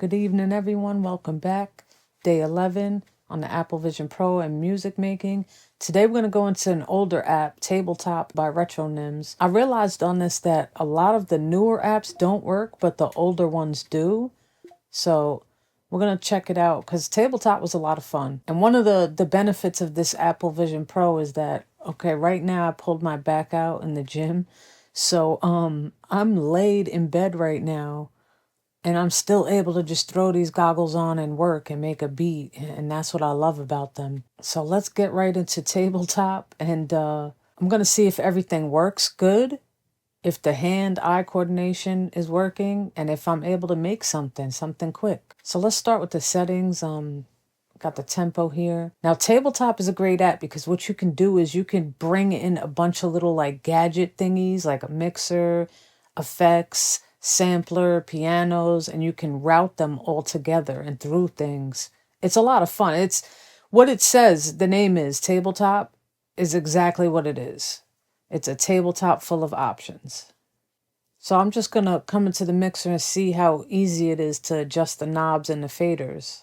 Good evening, everyone. Welcome back. Day 11 on the Applevisionpro and music making. Today we're going to go into an older app, Tabletop by Retronyms. I realized on this that a lot of the newer apps don't work, but the older ones do. So we're going to check it out because Tabletop was a lot of fun. And one of the benefits of this Applevisionpro is that, okay, right now I pulled my back out in the gym. So I'm laid in bed right now. And I'm still able to just throw these goggles on and work and make a beat. And that's what I love about them. So let's get right into Tabletop. And I'm going to see if everything works good, if the hand-eye coordination is working, and if I'm able to make something quick. So let's start with the settings. Got the tempo here. Now, Tabletop is a great app because what you can do is you can bring in a bunch of little like gadget thingies like a mixer, effects, sampler, pianos, and you can route them all together and through things. It's a lot of fun. It's what it says, the name is Tabletop, is exactly what it is. It's a tabletop full of options. So I'm just going to come into the mixer and see how easy it is to adjust the knobs and the faders.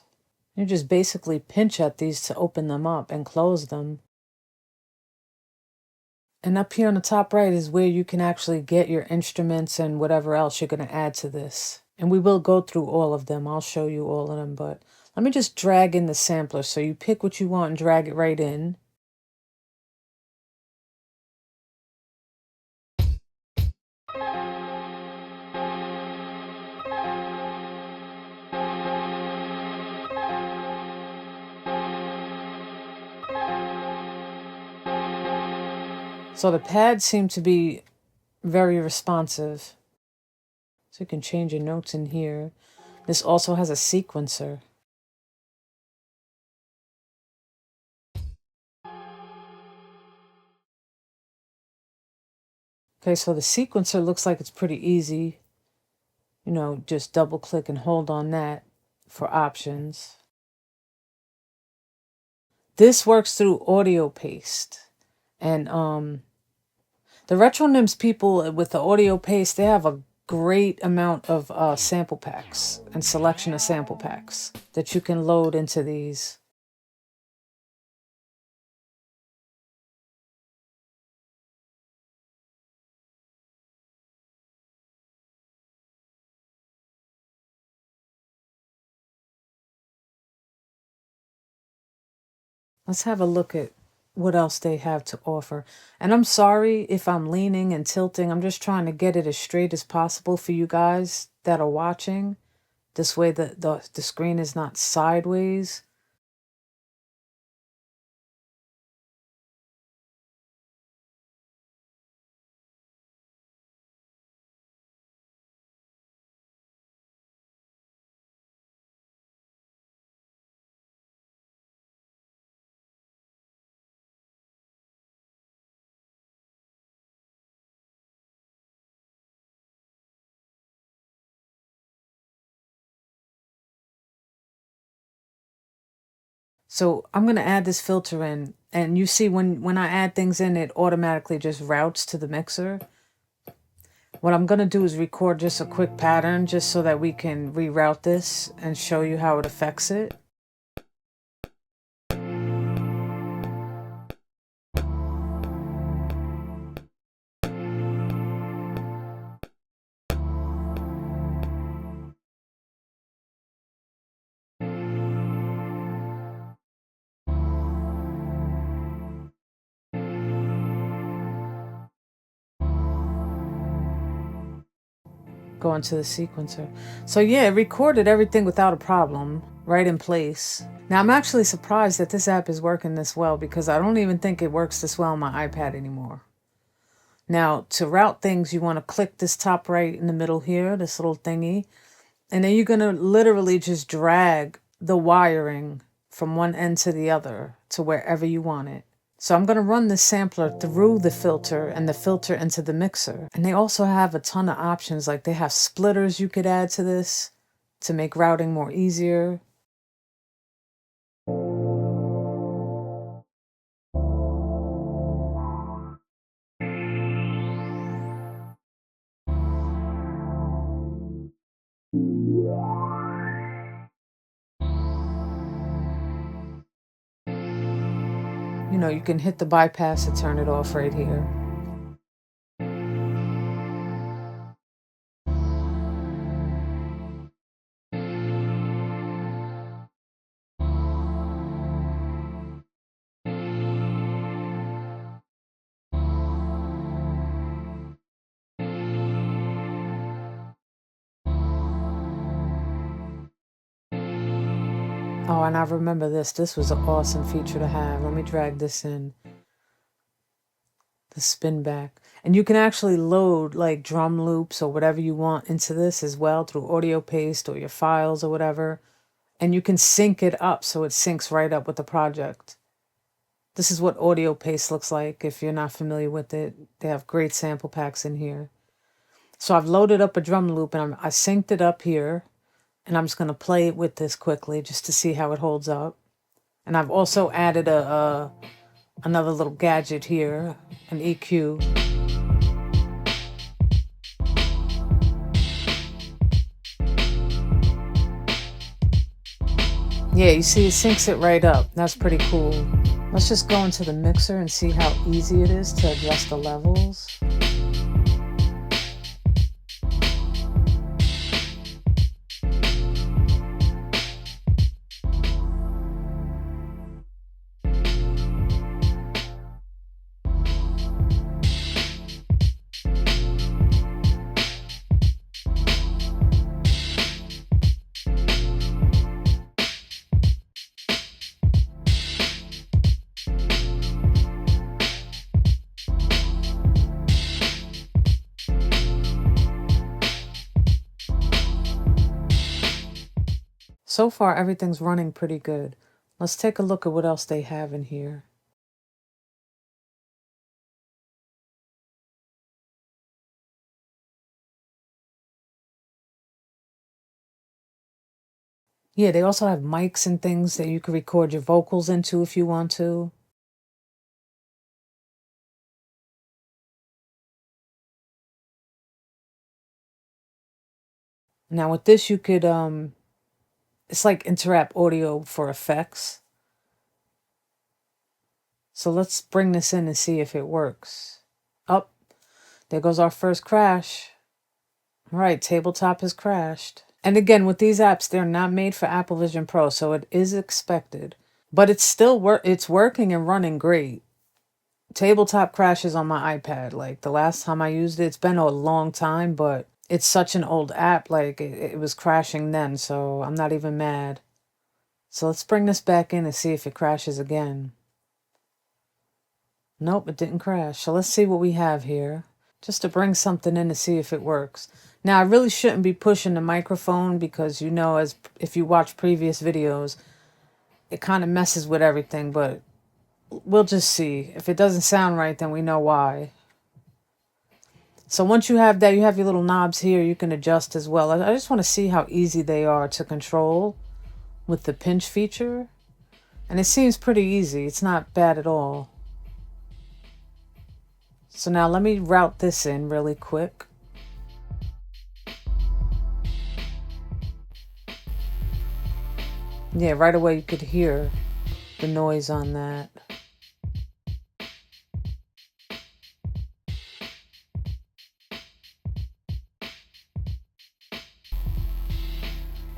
You just basically pinch at these to open them up and close them. And up here on the top right is where you can actually get your instruments and whatever else you're going to add to this. And we will go through all of them. I'll show you all of them, but let me just drag in the sampler. So you pick what you want and drag it right in. So the pads seem to be very responsive. So you can change your notes in here. This also has a sequencer. Okay, so the sequencer looks like it's pretty easy. You know, just double click and hold on that for options. This works through Audiopaste. And the Retronyms people with the Audiopaste, they have a great amount of sample packs and selection of sample packs that you can load into these. Let's have a look at what else they have to offer. And I'm sorry if I'm leaning and tilting. I'm just trying to get it as straight as possible for you guys that are watching. This way the screen is not sideways. So I'm going to add this filter in, and you see when I add things in, it automatically just routes to the mixer. What I'm going to do is record just a quick pattern just so that we can reroute this and show you how it affects it. Go into the sequencer. So yeah, it recorded everything without a problem, right in place. Now I'm actually surprised that this app is working this well because I don't even think it works this well on my iPad anymore. Now to route things, you want to click this top right in the middle here, this little thingy, and then you're going to literally just drag the wiring from one end to the other to wherever you want it. So I'm going to run the sampler through the filter and the filter into the mixer. And they also have a ton of options. Like they have splitters you could add to this to make routing more easier. You know, you can hit the bypass to turn it off right here. Oh, and I remember this. This was an awesome feature to have. Let me drag this in. The spin back. And you can actually load like drum loops or whatever you want into this as well through Audiopaste or your files or whatever. And you can sync it up so it syncs right up with the project. This is what Audiopaste looks like if you're not familiar with it. They have great sample packs in here. So I've loaded up a drum loop and I synced it up here. And I'm just going to play it with this quickly just to see how it holds up. And I've also added another little gadget here, an EQ. Yeah, you see it syncs it right up. That's pretty cool. Let's just go into the mixer and see how easy it is to adjust the levels. So far, everything's running pretty good. Let's take a look at what else they have in here. Yeah, they also have mics and things that you can record your vocals into if you want to. Now with this, you could, it's like Interrupt audio for effects. So let's bring this in and see if it works. Oh, there goes our first crash. All right, Tabletop has crashed. And again, with these apps, they're not made for Apple Vision Pro, so it is expected. But it's still it's working and running great. Tabletop crashes on my iPad. Like the last time I used it, it's been a long time, but it's such an old app. Like it was crashing then, so I'm not even mad. So let's bring this back in and see if it crashes again. Nope, it didn't crash. So let's see what we have here. Just to bring something in to see if it works. Now, I really shouldn't be pushing the microphone because, you know, as if you watch previous videos, it kind of messes with everything, but we'll just see. If it doesn't sound right, then we know why. So once you have that, you have your little knobs here you can adjust as well. I just want to see how easy they are to control with the pinch feature. And it seems pretty easy. It's not bad at all. So now let me route this in really quick. Yeah, right away you could hear the noise on that.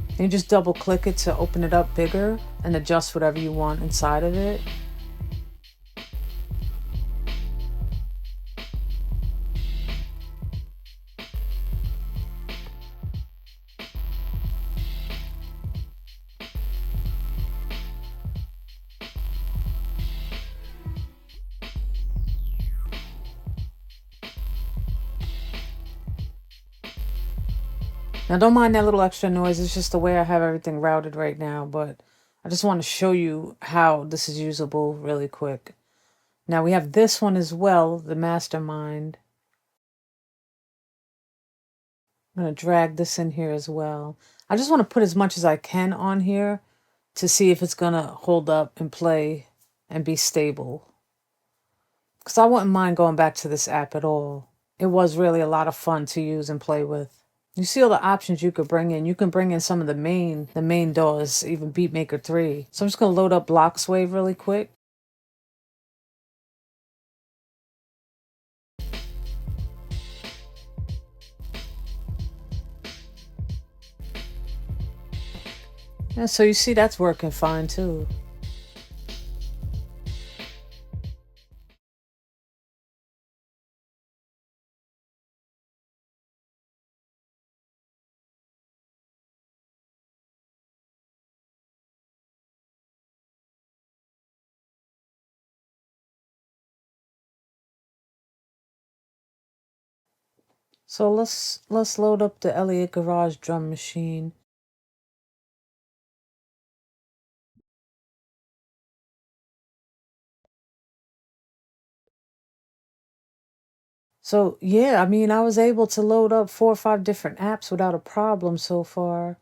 And you just double click it to open it up bigger and adjust whatever you want inside of it. Now don't mind that little extra noise, it's just the way I have everything routed right now, but I just want to show you how this is usable really quick. Now we have this one as well, the Mastermind. I'm going to drag this in here as well. I just want to put as much as I can on here to see if it's going to hold up and play and be stable. Because I wouldn't mind going back to this app at all. It was really a lot of fun to use and play with. You see all the options you could bring in. You can bring in some of the main DAWs, even Beatmaker 3. So I'm just going to load up Bloxwave really quick. Yeah, so you see that's working fine too. So let's load up the Elliott Garage drum machine. So yeah, I mean, I was able to load up 4 or 5 different apps without a problem so far.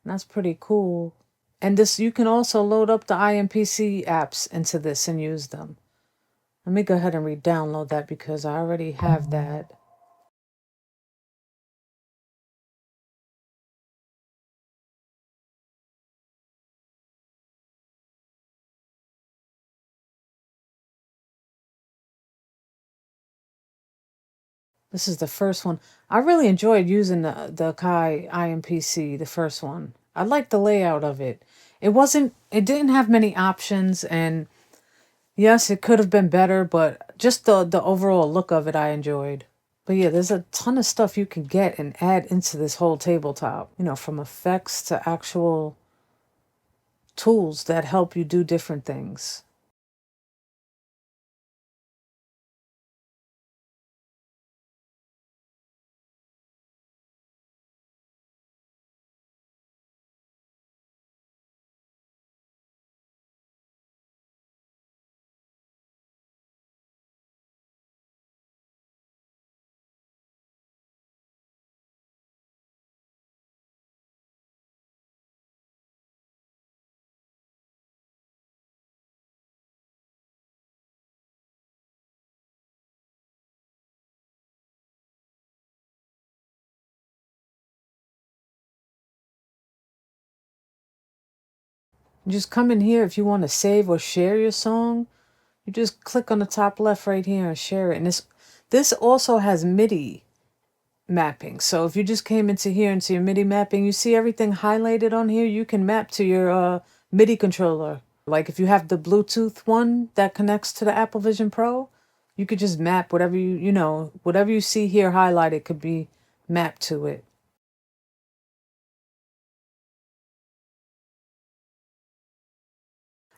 That's pretty cool. And this, you can also load up the IMPC apps into this and use them. Let me go ahead and re-download that because I already have that. This is the first one. I really enjoyed using the Kai IMPC, the first one. I liked the layout of it. It didn't have many options, and yes, it could have been better, but just the overall look of it I enjoyed. But yeah, there's a ton of stuff you can get and add into this whole tabletop, from effects to actual tools that help you do different things. Just come in here if you want to save or share your song. You just click on the top left right here and share it. And this also has Midi mapping. So if you just came into here into your Midi mapping, you see everything highlighted on here. You can map to your Midi controller. Like if you have the Bluetooth one that connects to the Apple Vision Pro, you could just map whatever whatever you see here highlighted could be mapped to it.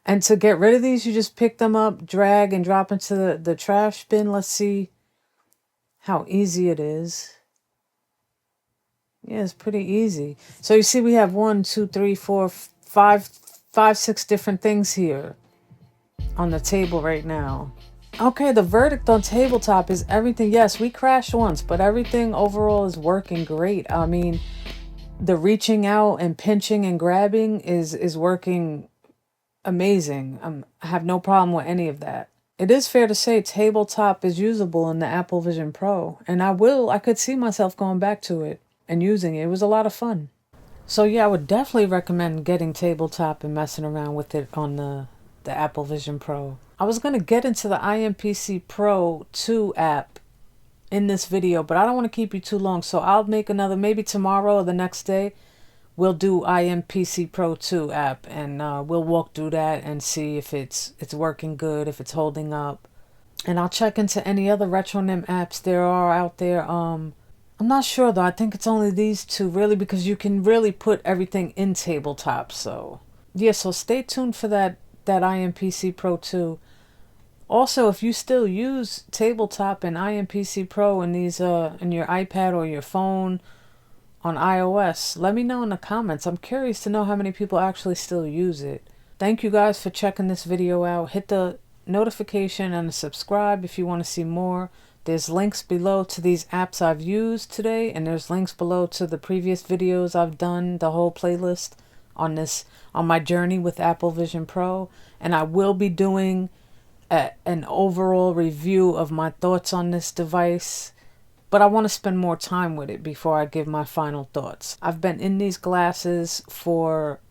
And to get rid of these, you just pick them up, drag, and drop into the trash bin. Let's see how easy it is. Yeah, it's pretty easy. So you see we have 1, 2, 3, 4, 5, 6 different things here on the table right now. Okay, the verdict on tabletop is everything. Yes, we crashed once, but everything overall is working great. I mean, the reaching out and pinching and grabbing is working amazing. I have no problem with any of that. It is fair to say tabletop is usable in the Apple Vision Pro, and I could see myself going back to it and using it. It was a lot of fun. So yeah, I would definitely recommend getting tabletop and messing around with it on the Apple Vision Pro. I was going to get into the IMPC Pro 2 app in this video, but I don't want to keep you too long, so I'll make another, maybe tomorrow or the next day, we'll do IMPC Pro 2 app, and we'll walk through that and see if it's working good, if it's holding up. And I'll check into any other Retronym apps there are out there. I'm not sure though. I think it's only these two really, because you can really put everything in tabletop. So yeah, so stay tuned for that IMPC Pro 2. Also, if you still use tabletop and IMPC Pro in these in your iPad or your phone on iOS, let me know in the comments. I'm curious to know how many people actually still use it. Thank you guys for checking this video out. Hit the notification and subscribe if you want to see more. There's links below to these apps I've used today, and there's links below to the previous videos I've done, the whole playlist on my journey with Apple Vision Pro. And I will be doing an overall review of my thoughts on this device, but I want to spend more time with it before I give my final thoughts. I've been in these glasses for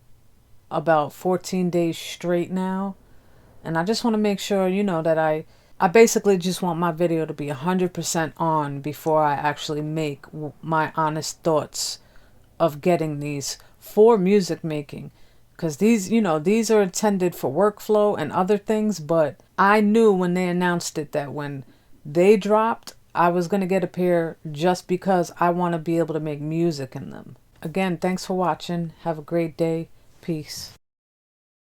about 14 days straight now, and I just want to make sure, that I basically just want my video to be 100% on before I actually make my honest thoughts of getting these for music making. because these, you know, these are intended for workflow and other things, but I knew when they announced it that when they dropped, I was going to get a pair just because I want to be able to make music in them. Again, thanks for watching. Have a great day. Peace.